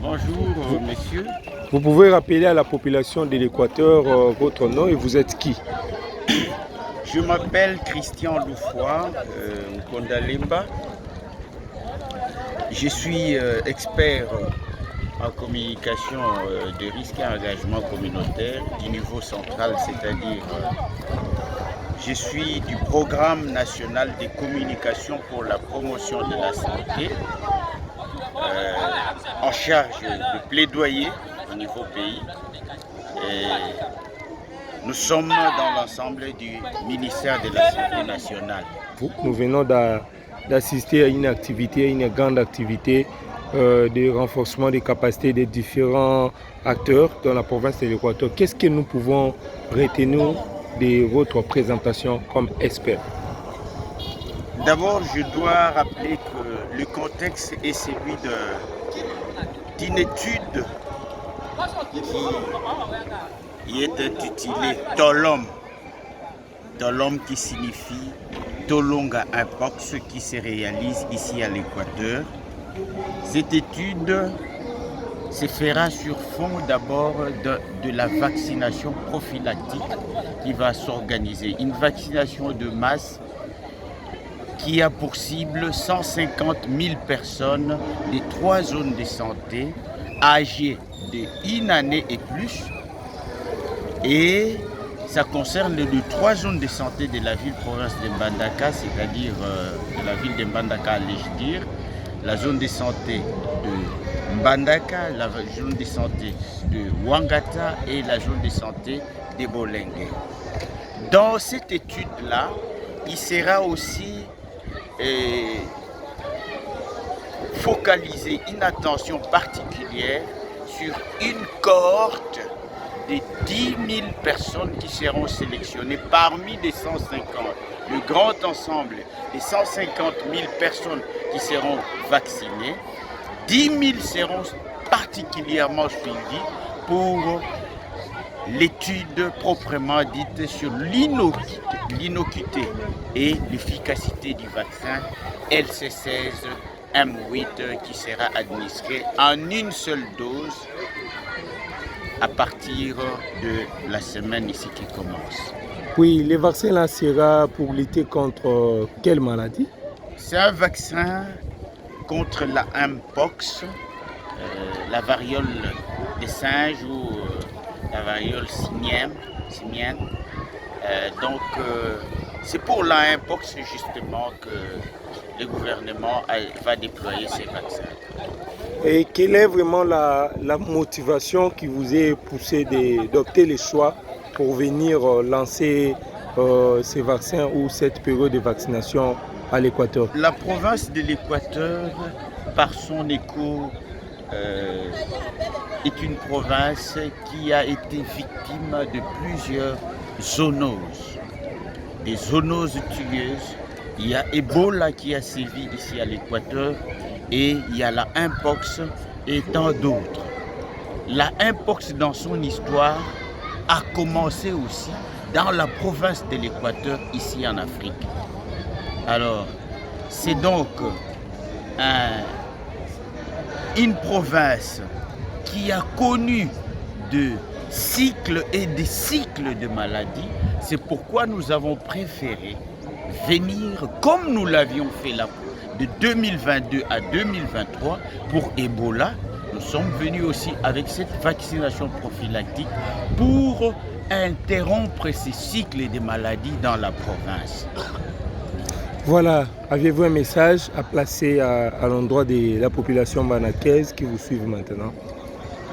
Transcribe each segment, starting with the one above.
Bonjour, messieurs. Vous pouvez rappeler à la population de l'Équateur votre nom et vous êtes qui? Je m'appelle Christian Loufoy Nkondalemba. Je suis expert en communication de risque et engagement communautaire du niveau central, c'est-à-dire je suis du programme national de communication pour la promotion de la santé, en charge de plaidoyer au niveau pays. Et nous sommes dans l'ensemble du ministère de la Santé nationale. Nous venons d'assister à une activité, une grande activité de renforcement des capacités des différents acteurs dans la province de l'Équateur. Qu'est-ce que nous pouvons retenir de votre présentation comme expert? D'abord, je dois rappeler que le contexte est celui d'une étude qui est intitulée Tolom. Tolom qui signifie Tolonga Impox, qui se réalise ici à l'Équateur. Cette étude se fera sur fond d'abord de la vaccination prophylactique qui va s'organiser. Une vaccination de masse qui a pour cible 150 000 personnes des 3 zones de santé âgées d'1 année et plus. Et ça concerne les 3 zones de santé de la ville-province de Mbandaka, c'est-à-dire de la ville de Mbandaka à Lejdir, la zone de santé de Mbandaka, la zone de santé de Wangata et la zone de santé de Bolengue. Dans cette étude-là, il sera aussi focalisé une attention particulière sur une cohorte de 10 000 personnes qui seront sélectionnées parmi les 150. Le grand ensemble des 150 000 personnes qui seront vaccinées, 10 000 seront particulièrement suivies pour l'étude proprement dite sur l'innocuité et l'efficacité du vaccin LC16M8 qui sera administré en une seule dose à partir de la semaine ici qui commence. Oui, le vaccin là sera pour lutter contre quelle maladie? C'est un vaccin contre la Mpox, la variole des singes ou la variole simienne. C'est pour la Mpox justement que le gouvernement va déployer ces vaccins. Et quelle est vraiment la motivation qui vous a poussé d'opter le choix pour venir lancer ces vaccins ou cette période de vaccination à l'Équateur? La province de l'Équateur, par son écho, est une province qui a été victime de plusieurs zoonoses, des zoonoses tueuses. Il y a Ebola qui a sévi ici à l'Équateur et il y a la Mpox et tant d'autres. La Mpox dans son histoire a commencé aussi dans la province de l'Équateur ici en Afrique. Alors, c'est donc une province qui a connu de cycles et des cycles de maladies. C'est pourquoi nous avons préféré venir, comme nous l'avions fait là, de 2022 à 2023 pour Ebola. Nous sommes venus aussi avec cette vaccination prophylactique pour interrompre ces cycles de maladies dans la province. Voilà, avez-vous un message à placer à l'endroit de la population mbandakaise qui vous suit maintenant?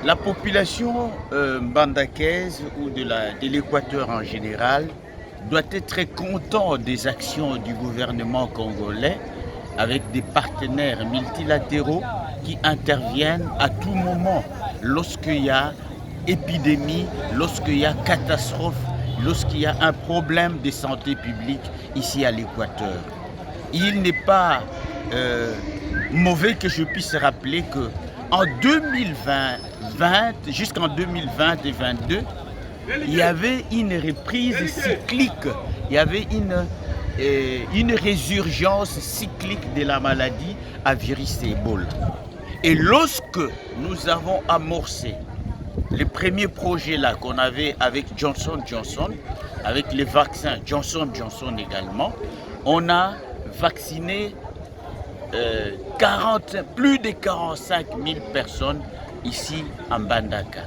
La population mbandakaise ou de l'Équateur en général doit être très content des actions du gouvernement congolais avec des partenaires multilatéraux qui interviennent à tout moment lorsqu'il y a épidémie, lorsqu'il y a catastrophe, lorsqu'il y a un problème de santé publique ici à l'Équateur. Il n'est pas mauvais que je puisse rappeler qu'en 2020, jusqu'en 2020 et 2022, il y avait une reprise cyclique, il y avait une résurgence cyclique de la maladie à virus Ebola. Et lorsque nous avons amorcé les premiers projets là qu'on avait avec Johnson Johnson, avec les vaccins Johnson Johnson également, on a vacciné plus de 45 000 personnes ici en Mbandaka.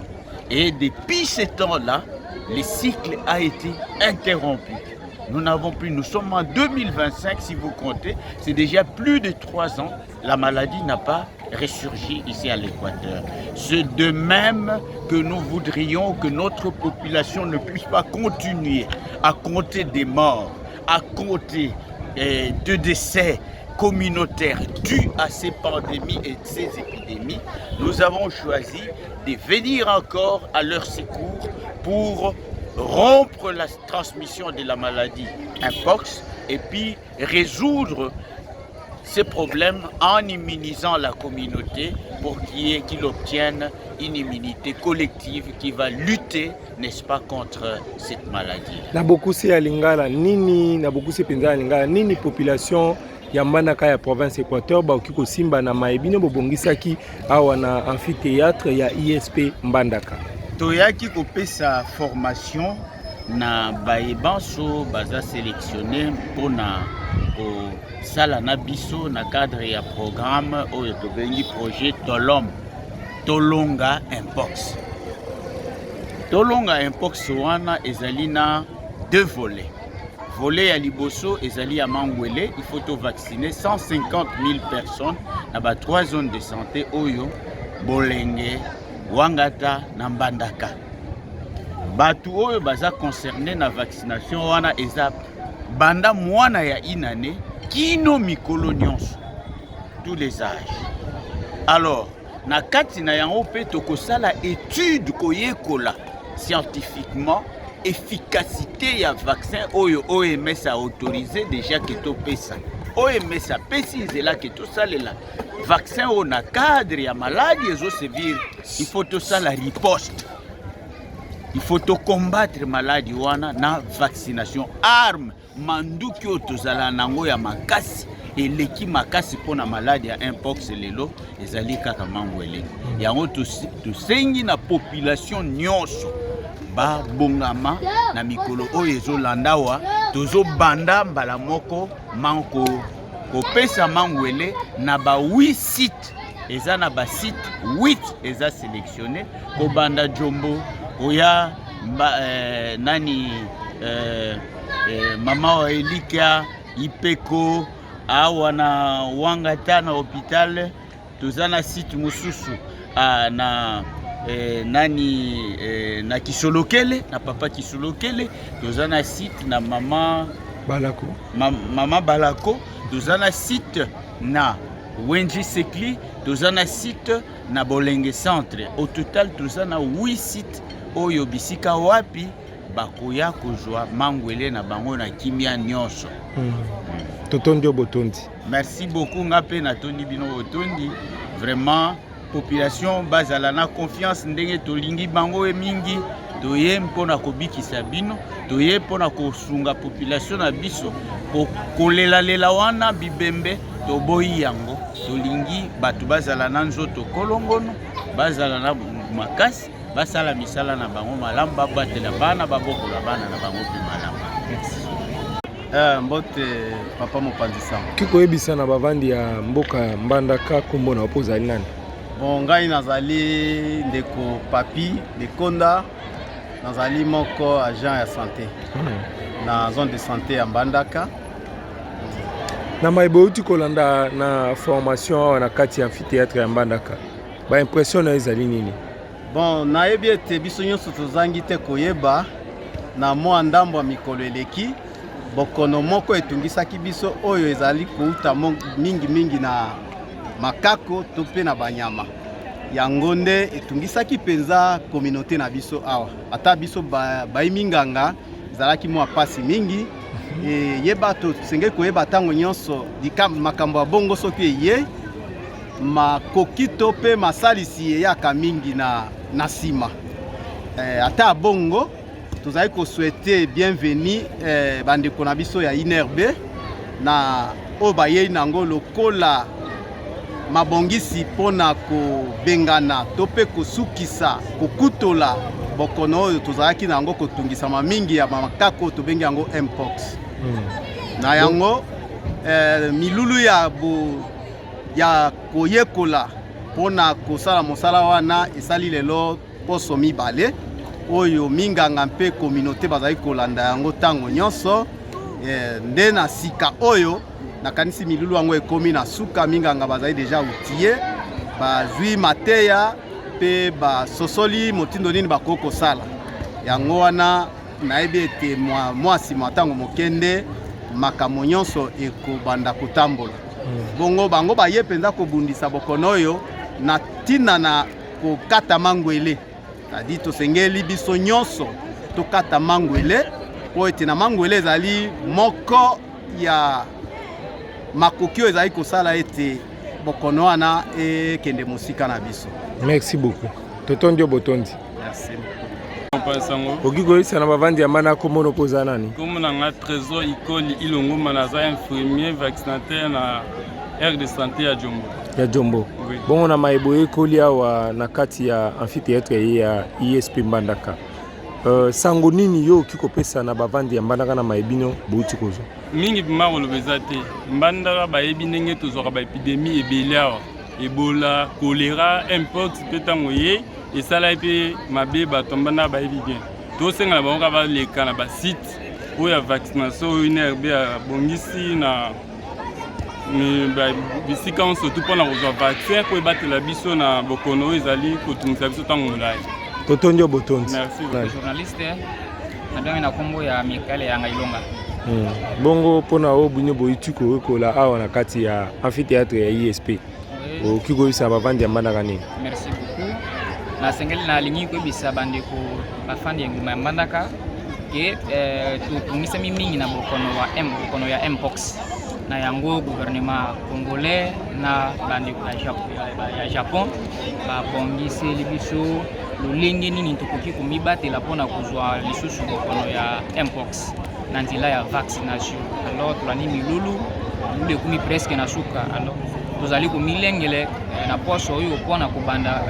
Et depuis ce temps-là, le cycle a été interrompu. Nous n'avons plus, nous sommes en 2025 si vous comptez, c'est déjà plus de 3 ans, la maladie n'a pas ressurgi ici à l'Équateur. C'est de même que nous voudrions que notre population ne puisse pas continuer à compter des morts, à compter de décès communautaires dus à ces pandémies et ces épidémies. Nous avons choisi de venir encore à leur secours pour rompre la transmission de la maladie Mpox et puis résoudre ces problèmes en immunisant la communauté pour qu'il obtienne une immunité collective qui va lutter, n'est-ce pas, contre cette maladie. Nabokuse ya Lingala nini, Nabokuse penza ya Lingala nini population ya Mbandaka ya province Équateur baoki kosimba na maebino bobongisaki awa na amphithéâtre ya ISP Mbandaka. Toyaki kopesa formation na bayebanso baza sélectionné mpona kosala na biso na cadre ya programme oyo tobengi projet Tolom Tolonga Mpox. Tolonga Mpox wana ezali na 2 volets. Volet ya liboso ezali ya Mangwele, il faut to vacciner 150 000 personnes na ba 3 zones de santé oyo Bolenge, Wangata na Mbandaka. Batu oyo baza concerné na vaccination wana eza banda mwana ya inane kino mikolo nyonso, tous les âges. Alors, na kati na yango pe tokosala étude koyekola scientifiquement efficacité ya vaccin oyo OMS a autorisé déjà que topesa. OMS a pesi nzela que tosalela vaccin oyo na cadre ya maladie ezosevir, il faut tosala riposte. Il faut combattre maladie wana na vaccination. Arme manduki oyo tozala nango ya makasi eleki makasi mpona maladie ya Mpox lelo ezali kaka Mangwele. Yango tosengi na population nyonso babongama na mikolo oyo ezolanda wa tozobanda mbala moko manko kopesa Mangwele na ba 8 sites. Eza na ba site 8 eza sélectionné kobanda Jombo oya mama wa Elika Ipeko awa na Wangata na hôpital tozana site mususu na na Kisolokele na papa Kisolokele tozana site na mama Balako mama Balako tozana site na Wenji Sekli tozana site na Bolenge centre. Au total tozana 8 sites oyo bisika wapi bakoya kozwa Mangwele na bango na kimia nyonso. Totondi botondi. Merci beaucoup ngape na tondi bino botondi. Vraiment population bazala na confiance ndenge tolingi bango mingi toye mpona kobikisa bino toye mpona kosunga population na biso kolela wana bibembe toboyi yango tolingi batu bazala na nzoto kolongono bazala na makasi basala misala na bango malamu babatela bana babokola bana na bango pe malamu. Mbote papa mopanzi sango kikoyebisa na bavandi ya mboka Mbandaka kombo na opozali nani? Bon, ngai nazali ndeko Papi Lekonda, nazali moko agent ya santé na zone de santé ya Mbandaka. Na maibouti kolanda na formation na kati ya amphithéâtre ya Mbandaka ba impression na ezali nini? Bon, nayebi ete biso nyonso tozangi te koyeba na mwa ndambo ya mikolo eleki bokono moko etungisaki biso oyo ezali kouta mingi na makako to pe na banyama. Yango nde etungisaki penza communauté na biso awa. Ata biso baiminganga ezalaki mwa pasi mingi. Yeba to senge koyeba tango nyonso makambo ya bongo soki eye makoki to pe masalisi eyaka mingi na sima. Ata bongo tozali ko souhaiter bienvenue bandeko na biso ya INRB na oyo bayei nango lokola mabongisi pona ko bengana to pe ko sukisa ko kutola bokono oyo tozalaki na yango kotungisa mingi ya makako to bengi yango mpox. Na yango milulu ya koyekola pona kosala mosala wana esali lelo poso mibale oyo minganga mpe communauté bazali kolanda yango tango nyonso nde na sika oyo nakanisi milulu yango ekomi na suka minganga bazali deja utie bazwi mateya pe basosoli motindo nini bakoko sala yango wana nayebi ete mwasi matango mokende makambo nyonso ekobanda kotambola. Bongo bango baye penza kobundisa bokono oyo na tina na kokata mangwele. Tadi tosengeli biso nyonso tokata mangwele po ete na mangwele ezali moko ya makokio ezali kosala ete bokono wana ekende mosika na biso. Merci beaucoup. Totondio botondi. Merci beaucoup. Okiko isa na bavandi ya mana komono poza nani? Komona nga Trésor Ikoli Ilongo manaza infirmier vaccinateur na aire de santé ya Jombo. Ya Jombo. Oui. Bongo na maebo ekoli awa na kati ya amphithéâtre ya ISP Mbandaka. Sango nini yo okiko pesa na bavandi ya Mbandaka na maebino bouti kozo? Mingi bima kolobeza te. Mbandaka bayebi ndenge tozwaka ba épidémie ebele awa. Ebola, choléra, mpox pe tango ye esala pe mabe bato mbanda bayebi bien. Tosenga na bango ba leka na ba site oyo ya vaccination oyo NRB bongisi na bisika on surtout mpona kozwa vaccin po ebatela biso na bokono oyo ezali kotungisa biso ntango molai. Totondio botondi. Merci. Journaliste nadongi na kombo ya Mikale ya Ngailonga. Bongo pona o bunyo boituko ekola awa na kati ya amphithéâtre ya ISP. Okiko isa bavandi ya Mbandaka nini? Merci beaucoup. Na sengeli na lingi koyebisa bandeko bafandi ya nguma ya Mbandaka ke totungisa mingi na bokono ya mpox. Na yango gouvernement congolais na bandeko ya Japon babongisi libiso lolenge nini tokoki komibatela mpona kozwa lisusu bokono ya mpox na nzela ya vaccination. Alors tolandi milulu ekumi presque na suka. Alors tozali komilengele na poso oyo mpona kobanda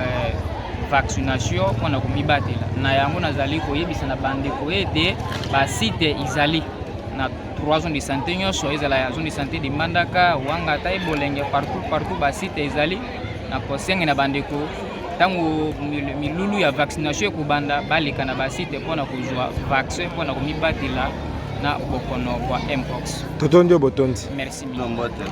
vaccination mpona komibatela. Na yango nazali koyebisa na bandeko ete basite izali na 3 zones de santé nyonso ezala ya zone de santé de Mbandaka, Wangata, Bolenge, partout basite ezali na kosenga na bandeko tango milulu ya vaccination ekobanda baleka na basite mpona kozwa vaccin mpona komibatela na bokono kwa mpox. Totondio botondi. Merci.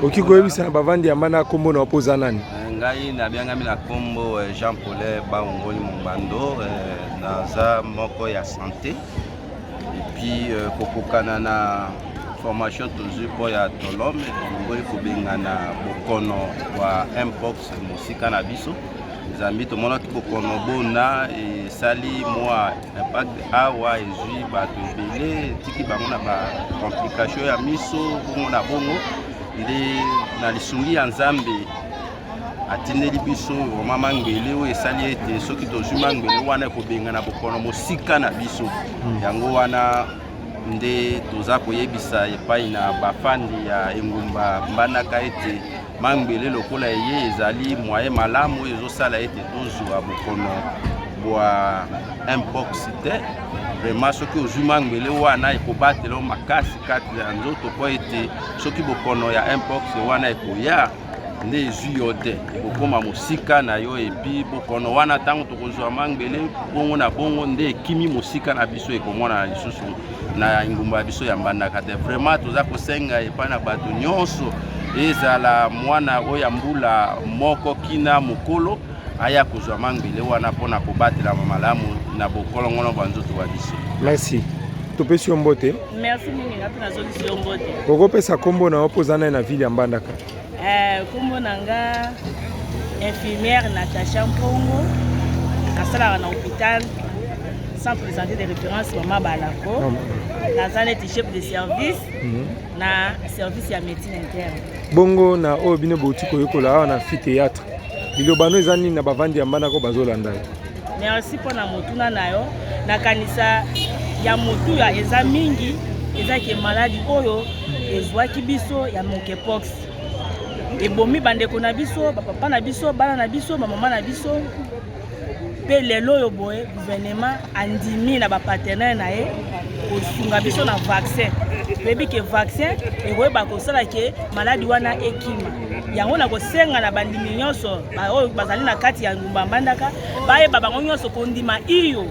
Okiko yebisa na bavandi ya Mbandaka kombo na opoza nani? Ngai na biangami na kombo Jean Paul Baongoli Mombando naza moko ya santé. Et puis kokokana na formation tozwi po ya tolome ngoli kobengana bokono wa mpox mosika na biso. Zambi tomonaki bokono bona esali mwa impact awa ezwi bato ebele tiki bango na ba complication ya miso bongo na bongo nde na lisungi ya Nzambe atindeli biso vraiment mangwele oyo esali ete soki tozwi mangwele wana ekobengana bokono mosika na biso. Yango wana nde toza koyebisa epai na bafandi ya engumba Mbandaka ete mangwele lokola eye ezali mwaye malamu oyo ezosala ete tozwa bokono bwa mpox te. Vraiment soki ozwi mangwele wana ekobatela makasi kati ya nzoto po ete soki bokono ya mpox wana ekoya nde ezwi yo te ekokoma mosika na yo. Epi bokono wana ntango tokozwa mangwele bongo na bongo nde ekimi mosika na biso ekomona lisusu na ngumba ya biso ya Mbandaka te. Vraiment toza kosenga epai na bato nyonso ezala mwana oyo ya mbula moko kina mokolo aya kozwa mangwele wana mpona kobatela malamu na bokolo ngono bwa nzoto wa biso. Merci. Topesi yo mbote. Merci mingi ngapi nazolisi yo mbote. Okopesa kombo na opozana na ville ya Mbandaka? Kombo nanga infirmière Natacha Mpongo nasalaka na hôpital centre de santé de référence Mama Balako. Naza neti chef de service na service ya médecine interne. Bongo na oyo bino bouti koyekola awa na amphithéâtre lilobano eza nini na bavandi ya Mbandaka bazolanda? Merci mpona motuna na yo nakanisa ya motu ya eza mingi eza ke maladi oyo ezwaki biso ya monkeypox ebomi bandeko na biso papa na biso bana na biso mama na biso pe lelo yo boye gouvernement andimi na ba partenaire na ye kosunga biso na vaccin bebi ke vaccin ekoyeba kosala ke maladi wana ekima yango na kosenga na bandimi nyonso oyo bazali na kati ya ngumba mbandaka bayeba bango nyonso kondima iyo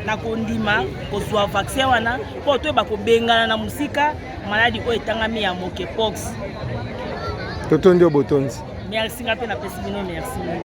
na kondima kozwa vaccin wana mpo toyeba kobengana na musika maladi oyo etangami ya monkeypox totondi obotonzi merci nga mpe napesi bino merci